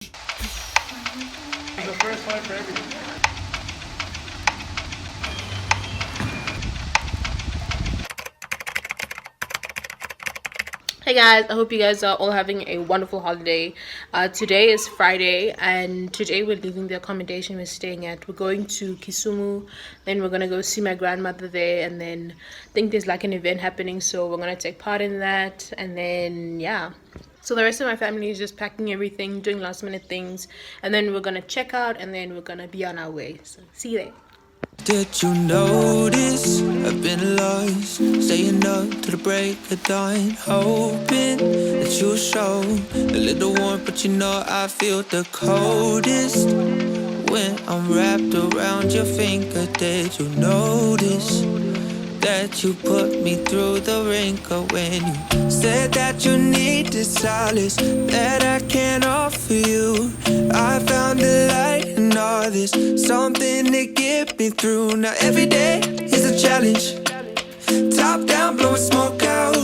It's the first time for everything. Hey guys, I hope you guys are all having a wonderful holiday. Today is Friday and today we're leaving the accommodation we're staying at. We're going to Kisumu, then we're gonna go see my grandmother there, and then I think there's like an event happening, so we're gonna take part in that, and then yeah. So the rest of my family is just packing everything, doing last minute things, and then we're gonna check out and then we're gonna be on our way. So see you there. Did you notice I've been lost, staying up to the break of dawn, hoping that you'll show a little warmth, but you know I feel the coldest when I'm wrapped around your finger. Did you notice that you put me through the ringer when you said that you needed solace that I can't offer you? I found the light in all this, something to get me through. Now every day is a challenge, top down, blowing smoke out.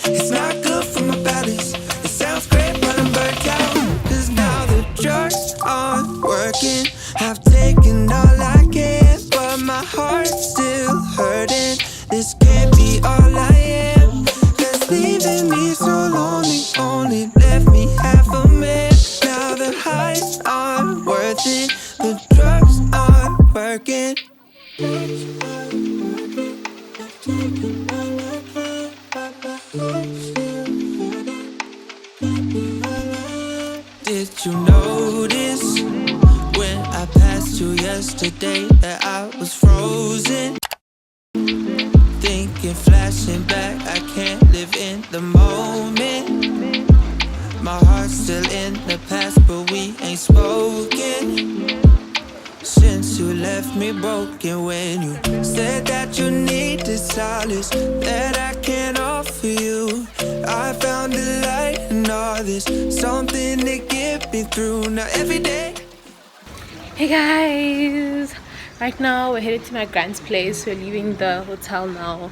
It's not good for my balance. It sounds great, but I'm burnt out. Cause now the drugs aren't working. I've taken all I can, but my heart's still hurting. This can't be all I am. Cause leaving me so lonely only left me half a man. Now the highs aren't worth it, the drugs aren't working. Did you notice when I passed you yesterday that I was frozen? Thinking, flashing back, I can't live in the moment. My heart's still in the past, but we ain't spoken since you left me broken. When you said that you needed solace that I can't offer you, I found a light in all this, something to get me through. Now every day. Hey guys, right now we're headed to my grand's place. We're leaving the hotel now,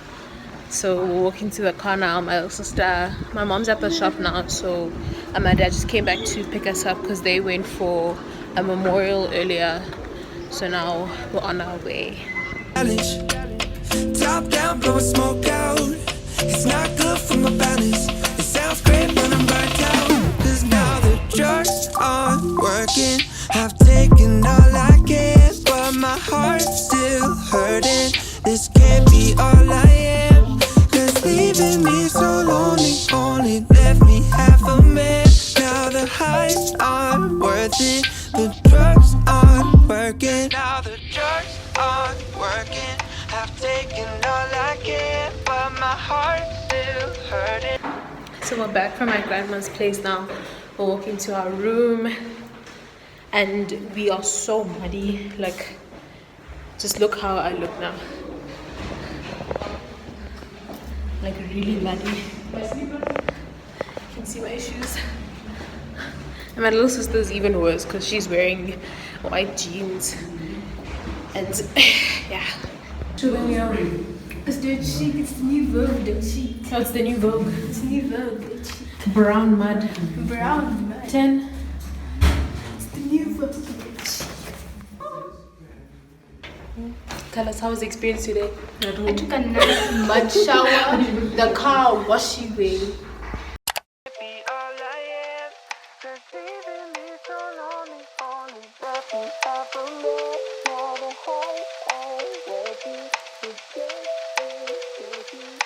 so we're walking to the car now. My little sister, my mom's at the shop now, so my dad just came back to pick us up because they went for a memorial earlier, so now we're on our way. Top down, blowing smoke out. It's not good for my balance. It sounds great, but I'm burnt out. Cause now the drugs aren't working. I've taken all I can, but my heart's still hurting. This can't be all I am. Cause leaving me so lonely only left me half a man. Now the highs aren't worth it, the drugs aren't working. Now the drugs aren't working. I've taken all I can, but my heart's still hurting. So we're back from my grandma's place now. We're walking to our room and we are so muddy. Like, just look how I look now. Like really muddy. You can see my shoes. And my little sister's even worse because she's wearing white jeans. And yeah. It's the new Vogue, don't she? Oh, it's the new Vogue. It's new Vogue, don't she? Brown mud. Brown mud. 10. It's the new Vogue. Tell us, how was the experience today? I took a nice mud shower. The car washy way. Be all I am. Cause leaving me so lonely only left me half a man. Now the highs aren't working. The drugs aren't working.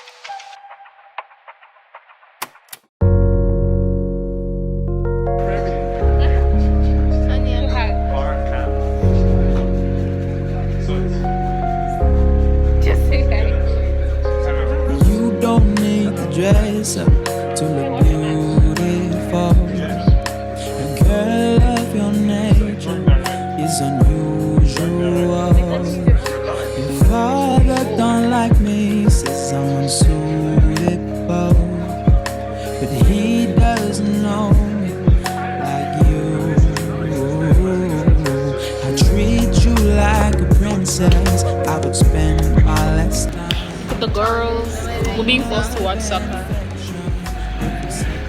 For everything. Bar, cap. So it's Just say that. You don't need to dress up to look beautiful. A girl of your nature is unusual. Your father don't like me, says I'm unsuitable, but he doesn't know me like you. I treat you like a princess. I would spend my last time. The girls were being forced to watch soccer.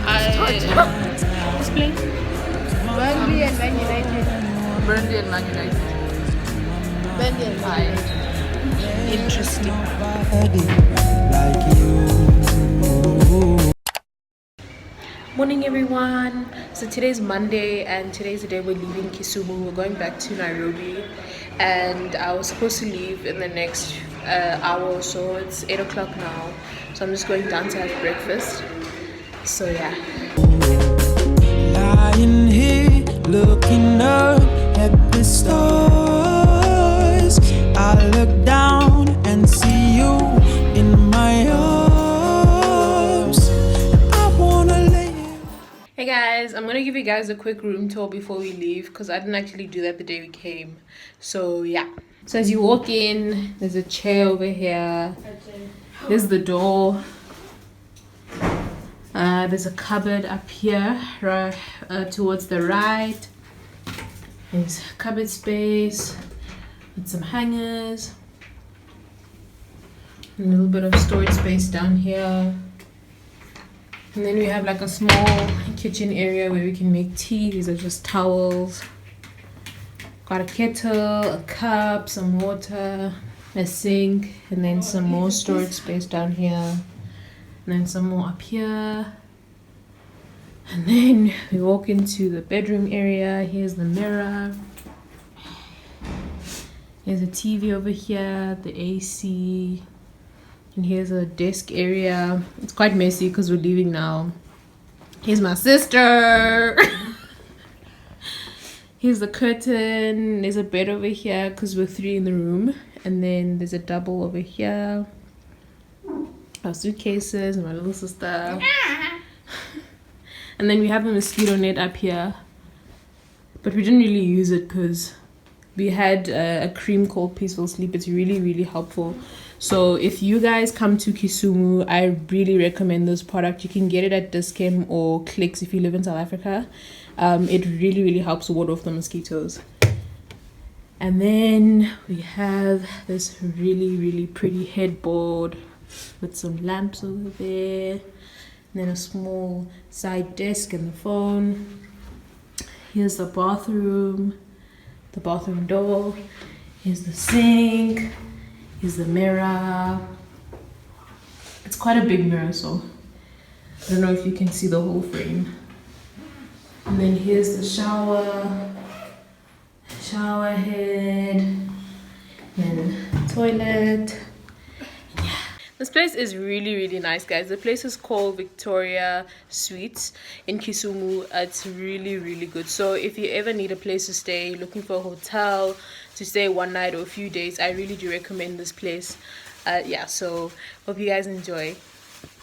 I explain. Rugby and Burnley and Man United. Bendy and Maya. Interesting. Like you. Morning everyone. So today's Monday and today's the day we're leaving Kisumu. We're going back to Nairobi and I was supposed to leave in the next hour or so. It's 8 o'clock now, so I'm just going down to have breakfast. So yeah. Lying here looking up at the stars, I look down and see you in my arms. I wanna lay you. Hey guys, I'm gonna give you guys a quick room tour before we leave because I didn't actually do that the day we came. So yeah. So as you walk in, there's a chair over here. There's the door. There's a cupboard up here, right, towards the right. There's cupboard space with some hangers. A little bit of storage space down here. And then we have like a small kitchen area where we can make tea. These are just towels. Got a kettle, a cup, some water, a sink, and then some more storage space down here. And then some more up here. And then we walk into the bedroom area. Here's the mirror. Here's a TV over here, the AC. And here's a desk area. It's quite messy because we're leaving now. Here's my sister. Here's the curtain. There's a bed over here because we're 3 in the room. And then there's a double over here. Our suitcases and my little sister. And then we have a mosquito net up here. But we didn't really use it because we had a cream called Peaceful Sleep. It's really, really helpful. So if you guys come to Kisumu, I really recommend this product. You can get it at Dischem or Clicks if you live in South Africa. It really, really helps ward off the mosquitoes. And then we have this really, really pretty headboard with some lamps over there. And then a small side desk and the phone. Here's the bathroom door. Here's the sink. Here's the mirror. It's quite a big mirror, so I don't know if you can see the whole frame. And then here's the shower head, and toilet. This place is really, really nice, guys. The place is called Victoria Suites in Kisumu. It's really, really good. So if you ever need a place to stay, looking for a hotel to stay one night or a few days, I really do recommend this place. Yeah, so hope you guys enjoy.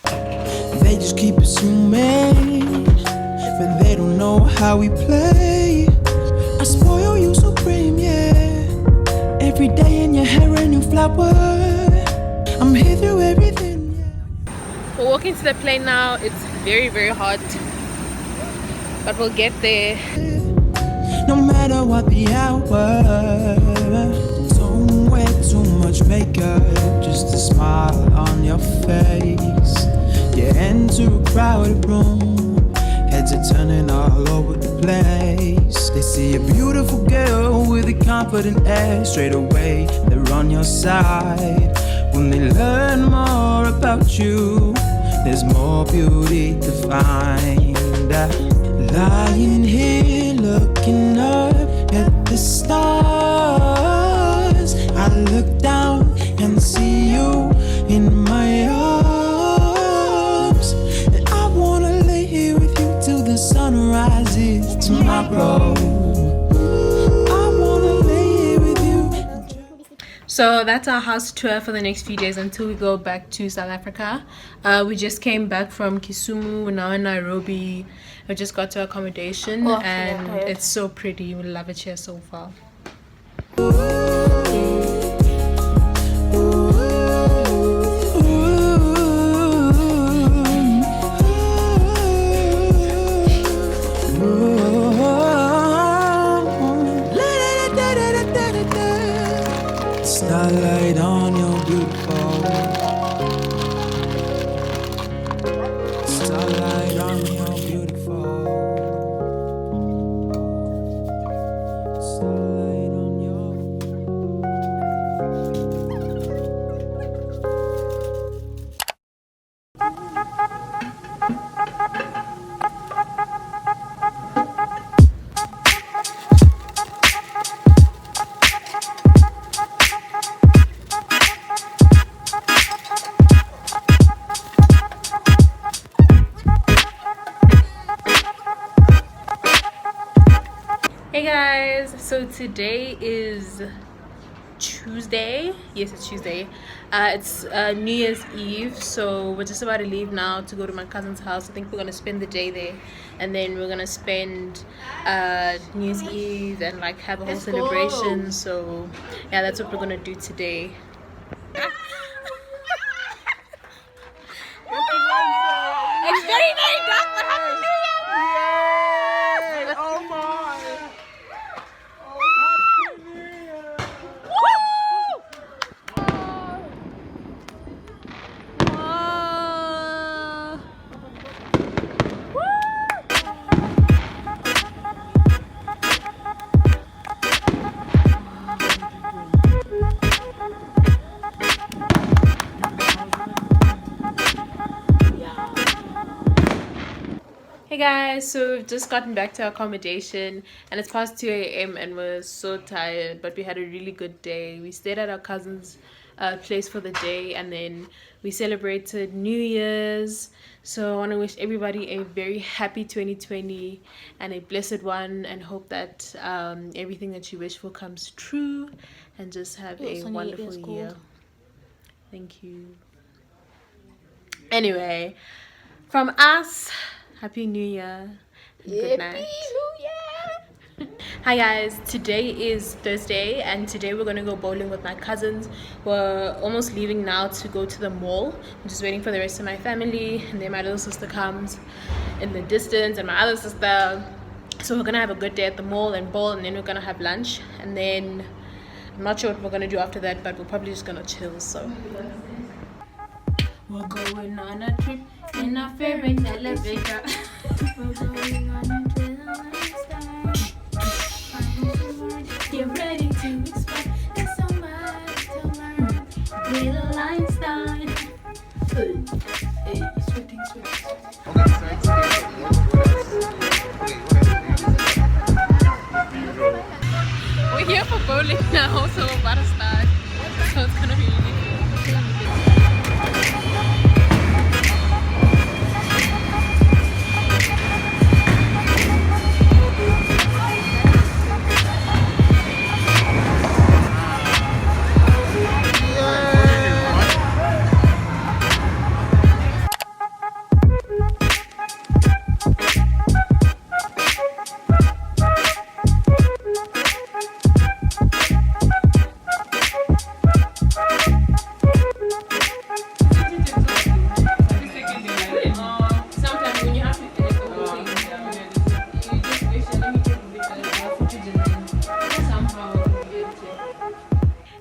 They just keep assuming, but they don't know how we play. I spoil you supreme, yeah. Every day in your hair a new flower. I'm here through everything, yeah. We're walking to the plane now. It's very, very hot, but we'll get there. No matter what the hour, don't wear too much makeup, just a smile on your face. You enter a crowded room, heads are turning all over the place. They see a beautiful girl with a confident air. Straight away, they're on your side. When they learn more about you, there's more beauty to find. Lying here looking up at the stars, I look down and see you in my arms. And I wanna lay here with you till the sun rises tomorrow. So that's our house tour for the next few days until we go back to South Africa. We just came back from Kisumu. We're now in Nairobi. We just got to accommodation and it's so pretty. We love it here so far. Starlight on your beautiful. Starlight on your beautiful. starlight on your. Hey guys, so today is Tuesday. Yes, it's Tuesday. It's New Year's Eve, so we're just about to leave now to go to my cousin's house. I think we're gonna spend the day there, and then we're gonna spend New Year's Eve and like have a whole celebration. So yeah, that's what we're gonna do today. It's very, very dark, but Happy New Year! Oh my! Hey guys, so we've just gotten back to our accommodation and it's past 2 a.m. and we're so tired, but we had a really good day. We stayed at our cousin's place for the day and then we celebrated New Year's. So I want to wish everybody a very happy 2020 and a blessed one, and hope that everything that you wish for comes true, and just have a wonderful year. Thank you. Anyway, from us, Happy New Year and good night. Hi guys, today is Thursday and today we're gonna go bowling with my cousins. We're almost leaving now to go to the mall. I'm just waiting for the rest of my family, and then my little sister comes in the distance and my other sister. So we're gonna have a good day at the mall and bowl, and then we're gonna have lunch, and then I'm not sure what we're gonna do after that, but we're probably just gonna chill. So we're going on a trip in our favorite elevator. We're going on a trip. Get ready to expect there's so much to learn. Little Einstein. Hey, sweating. We're here for bowling now, so we're about to start. So it's gonna be really cool.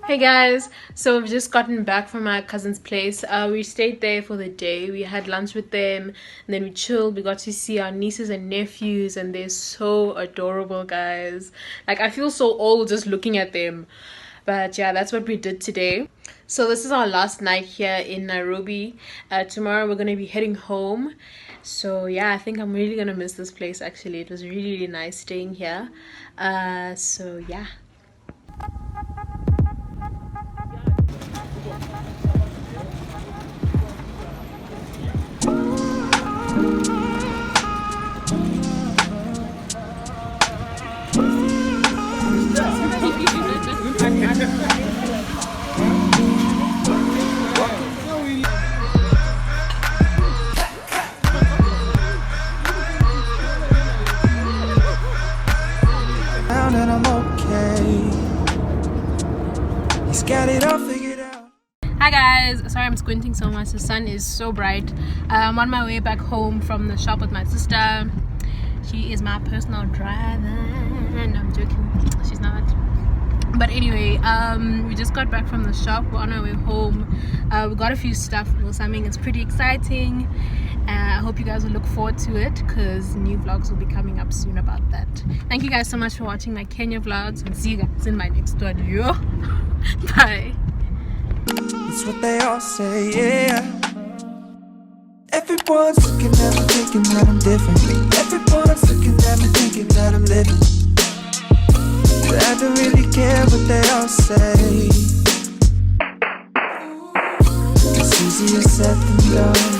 Hey guys, so we've just gotten back from my cousin's place. We stayed there for the day. We had lunch with them and then we chilled. We got to see our nieces and nephews and they're so adorable, guys. Like, I feel so old just looking at them. But yeah, that's what we did today. So this is our last night here in Nairobi. Tomorrow we're gonna be heading home. So yeah, I think I'm really gonna miss this place. Actually, it was really, really nice staying here. So yeah. And I'm okay. He's got it all figured out. Hi guys, sorry I'm squinting so much. The sun is so bright. I'm on my way back home from the shop with my sister. She is my personal driver. No, I'm joking, she's not. But anyway, we just got back from the shop. We're on our way home. We got a few stuff for something. It's pretty exciting. I hope you guys will look forward to it because new vlogs will be coming up soon about that. Thank you guys so much for watching my Kenya vlogs, and see you guys in my next video. Bye. It's what they all say, yeah. Everyone's looking at me thinking that I'm different. Everyone's looking at me thinking that I'm living. But I don't really care what they all say. It's easier said than done.